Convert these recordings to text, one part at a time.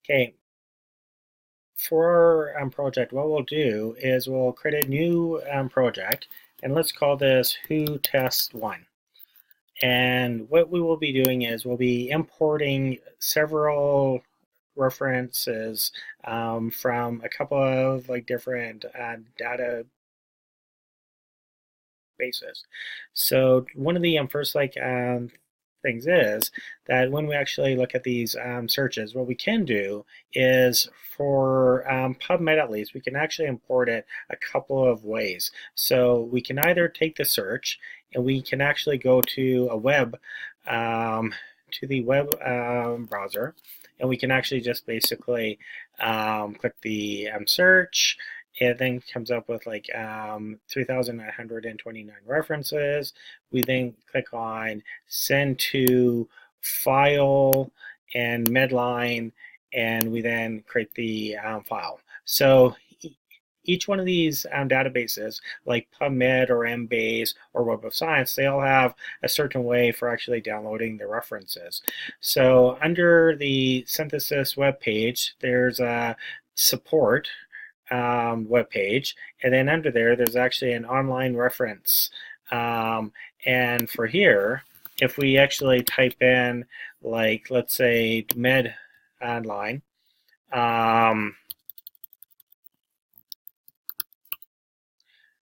Okay, for our project, what we'll do is we'll create a new project, and let's call this Who Test 1. And what we will be doing is we'll be importing several references from a couple of different data basis. So one of the first things is that when we actually look at these searches, what we can do is for PubMed at least, we can actually import it a couple of ways. So we can either take the search and we can actually go to a web, to the web browser, and we can actually just basically click the search. It then comes up with 3,929 references. We then click on send to file and Medline, and we then create the file. So each one of these databases, like PubMed or Embase or Web of Science, they all have a certain way for actually downloading the references. So under the synthesis web page, there's a support web page, and then under there's actually an online reference. And for here, if we actually type in, let's say med online,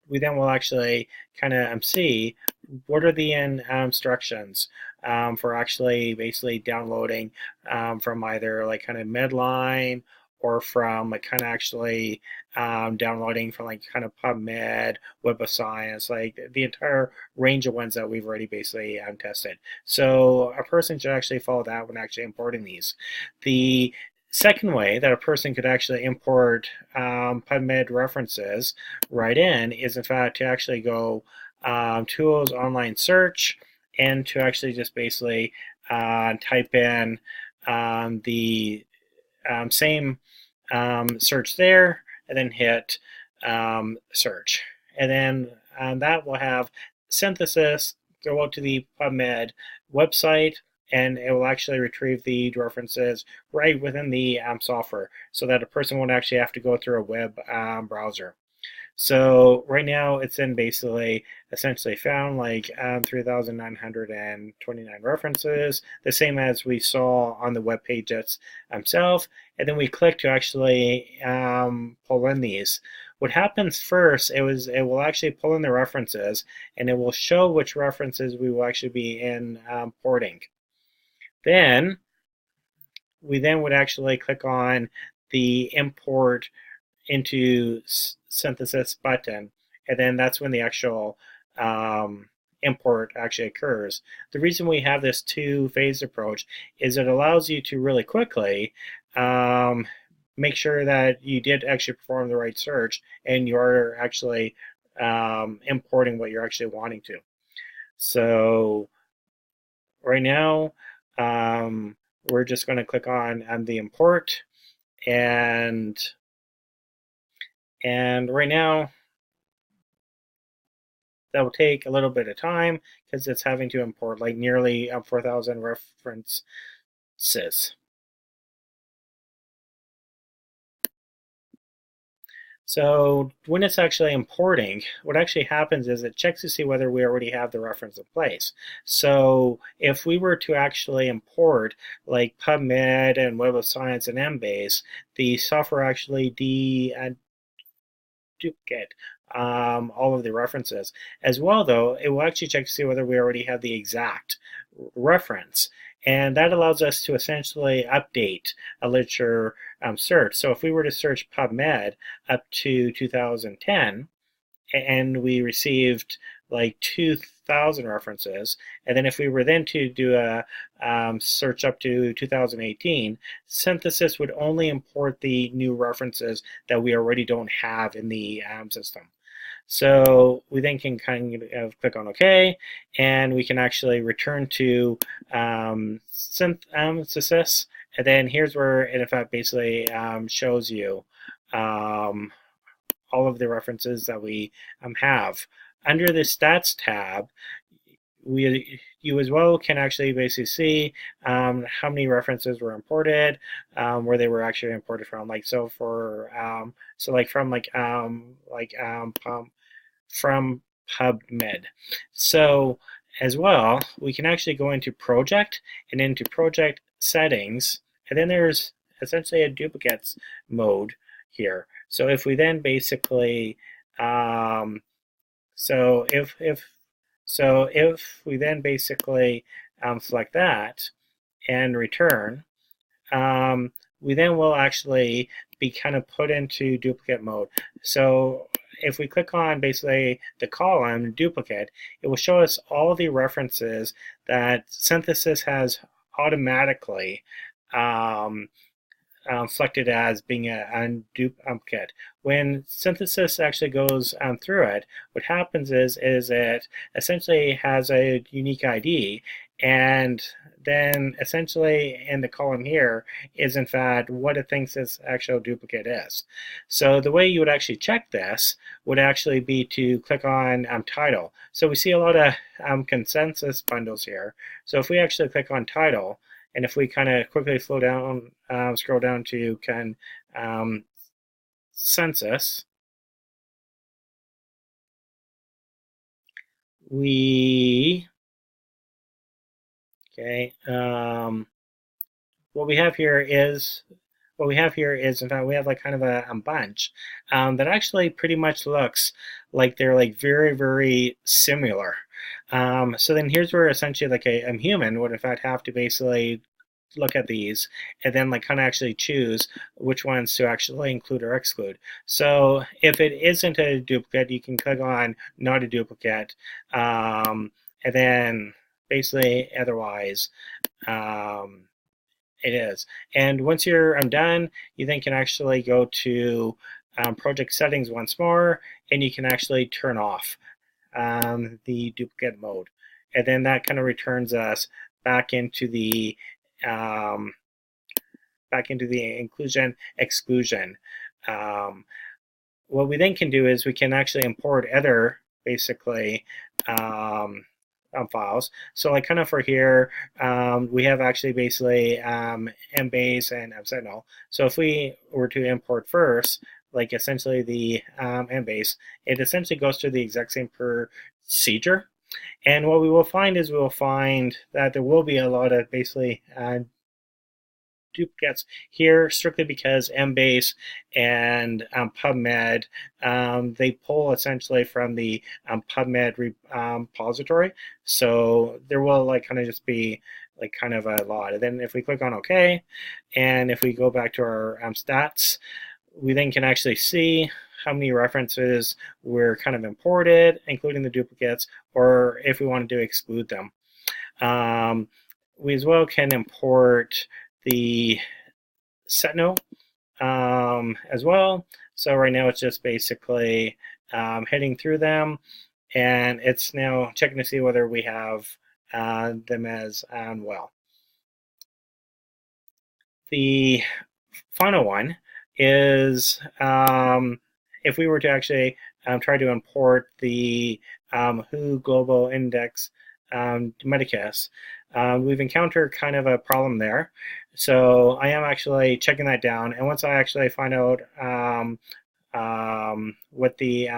we then will actually kind of see what are the instructions for actually basically downloading from either kind of Medline or from kind of actually downloading from kind of PubMed, Web of Science, the entire range of ones that we've already basically tested. So a person should actually follow that when actually importing these. The second way that a person could actually import PubMed references right in fact to actually go tools, online search, and to actually just basically type in the same search there, and then hit search. And then that will have synthesis go out to the PubMed website, and it will actually retrieve the references right within the software so that a person won't actually have to go through a web browser. So right now it's then basically essentially found 3,929 references, the same as we saw on the web page itself. And then we click to actually pull in these. What happens first, it will actually pull in the references, and it will show which references we will actually be importing. Then we then would actually click on the import into synthesis button, and then that's when the actual import actually occurs. The reason we have this two-phase approach is it allows you to really quickly make sure that you did actually perform the right search and you're actually importing what you're actually wanting to. So right now we're just going to click on the import, and right now that will take a little bit of time because it's having to import nearly 4,000 references. So when it's actually importing, what actually happens is it checks to see whether we already have the reference in place. So if we were to actually import PubMed and Web of Science and Embase, the software actually duplicate all of the references. As well, though, it will actually check to see whether we already have the exact reference. And that allows us to essentially update a literature search. So if we were to search PubMed up to 2010, and we received 2,000 references, and then if we were then to do a search up to 2018, synthesis would only import the new references that we already don't have in the system. So we then can kind of click on OK, and we can actually return to synthesis, and then here's where it in fact basically shows you all of the references that we have. Under the Stats tab, we you as well can actually basically see how many references were imported, where they were actually imported from. Like so for so like from from PubMed. So as well, we can actually go into project and into project settings, and then there's essentially a duplicates mode here. So if we then basically so if we then basically select that and return, we then will actually be kind of put into duplicate mode. So if we click on basically the column duplicate, it will show us all the references that synthesis has automatically um, selected as being a duplicate. When synthesis actually goes through it, what happens is it essentially has a unique ID, and then essentially in the column here is in fact what it thinks its actual duplicate is. So the way you would actually check this would actually be to click on title. So we see a lot of consensus bundles here. So if we actually click on title, and if we kind of quickly scroll down to census, we okay. What we have here is in fact we have like kind of a bunch that actually pretty much looks like they're like very similar. So then here's where essentially like a human would in fact have to basically look at these and then like kind of actually choose which ones to actually include or exclude. So if it isn't a duplicate, you can click on not a duplicate, and then basically otherwise it is. And once you're done, you then can actually go to project settings once more, and you can actually turn off the duplicate mode. And then that kind of returns us back into the inclusion exclusion. What we then can do is we can actually import other basically files. So like kind of for here, we have actually basically mbase and sentinel. So if we were to import first, like essentially the mbase, it essentially goes through the exact same procedure. And what we will find is we will find that there will be a lot of basically duplicates here strictly because mbase and PubMed they pull essentially from the PubMed repository, so there will like kind of just be like kind of a lot. And then if we click on OK, and if we go back to our stats, we then can actually see how many references were kind of imported, including the duplicates, or if we wanted to exclude them. We as well can import the Sentinel as well. So right now it's just basically heading through them, and it's now checking to see whether we have them as well. The final one is if we were to actually try to import the WHO Global Index Medicus, we've encountered kind of a problem there. So I am actually checking that down, and once I actually find out what the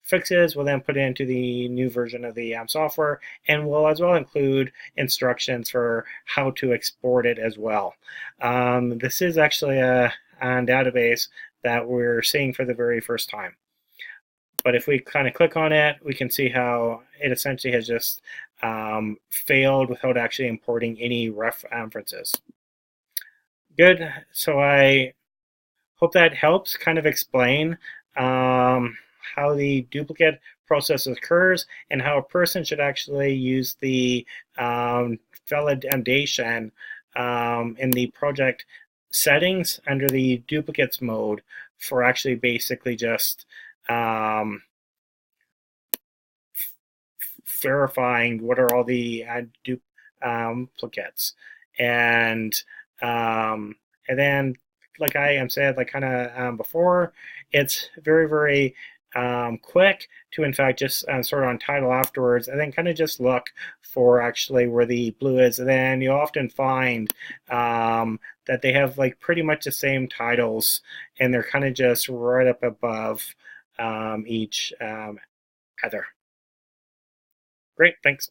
fix is, we'll then put it into the new version of the software, and we'll as well include instructions for how to export it as well. This is actually a database that we're seeing for the very first time. But if we kind of click on it, we can see how it essentially has just failed without actually importing any references. Good. So I hope that helps kind of explain how the duplicate process occurs and how a person should actually use the validation in the project settings under the duplicates mode for actually basically just verifying what are all the duplicates, and then like I am said like kind of before, it's very quick to in fact just sort of on title afterwards, and then kind of just look for actually where the blue is, and then you often find that they have like pretty much the same titles, and they're kind of just right up above each header. Great, thanks.